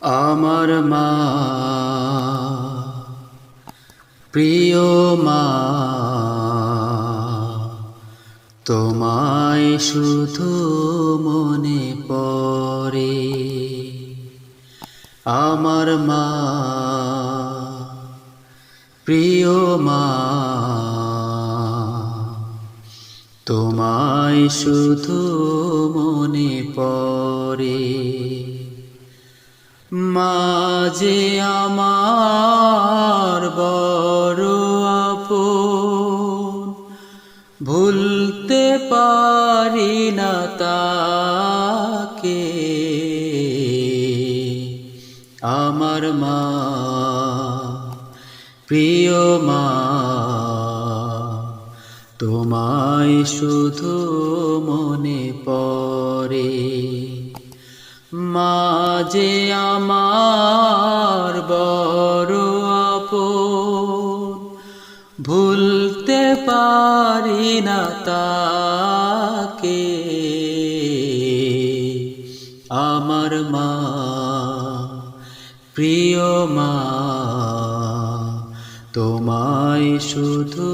আমার মা, প্রিয় মা, তোমায় শুধু মনে পড়ে। আমার মা, প্রিয় মা, তোমায় শুধু মনে পড়ে। মা যে আমার বড় আপন, ভুলতে পারি না তাকে। আমার মা, প্রিয় মা, তোমায় শুধু মনে পড়ে। মা যে আমার বড় আপন, ভুলতে পারি না তাকে। আমার মা, প্রিয় মা, তোমায় শুধু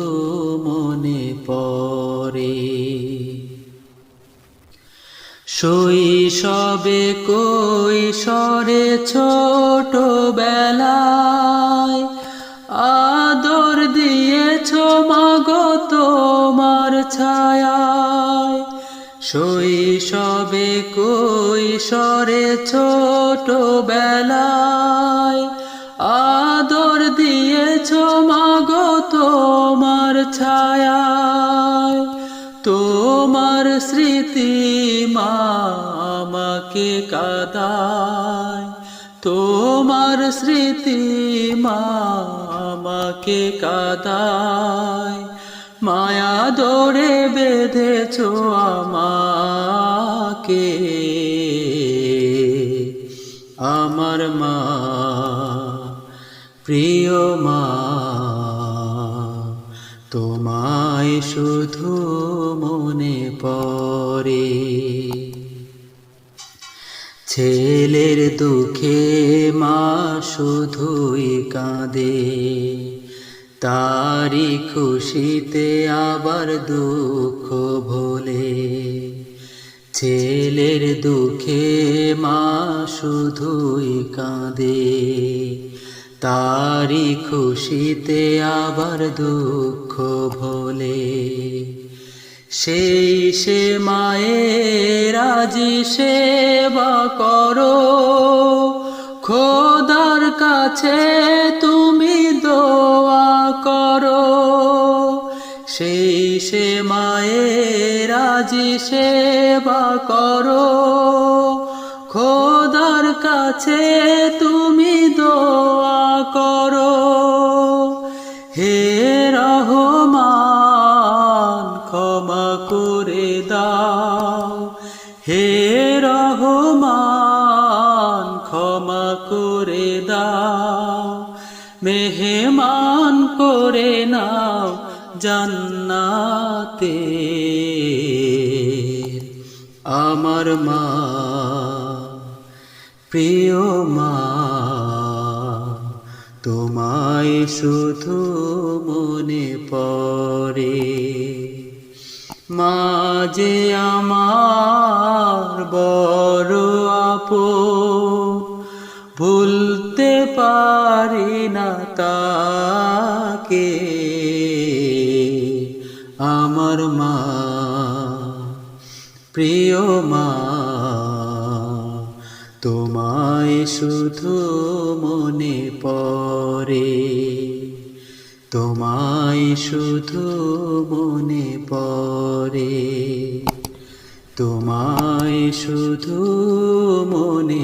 মনে পড়ে। শৈশবে কৈশোরে ছোটবেলায় আদর দিয়েছ মাগো তোমার ছায়ায়। শৈশবে কৈশোরে ছোটবেলায় আদর দিয়েছ মাগো তোমার ছায়ায়। তোমার স্মৃতি মা আমাকে কাঁদায়, তোমার স্মৃতি মা আমাকে কাঁদায়। মায়া দরে বেঁধেছ আমাকে। আমার মা, প্রিয় মা, তোমায় শুধু মনে পড়ে। ছেলের দুঃখে মা শুধুই কাঁদে, তারি খুশিতে আবার দুঃখ ভোলে। ছেলের দুঃখে মা শুধুই কাঁদে, তারি খুশিতে আবার দুঃখ ভোলে। সেই সে মায়ের আজি সেবা করো, খোদার কাছে তুমি দোয়া করো। সেই সে মায়ের আজি সেবা করো, খোদার কাছে তুমি দোয়া করো। হে রহমান ক্ষমা করে দাও, হে রহমান ক্ষমা করে দাও। মেহমান করে নাও জান্নাতে। আমার মা, প্রিয় মা, তোমায় শুধু মনে পড়ে। মা যে আমার বড় আপন, ভুলতে পারি না তাকে। আমার মা, প্রিয় মা, তোমায় শুধু মনে পড়ে। তোমায় শুধু মনে পড়ে, তোমায় শুধু মনে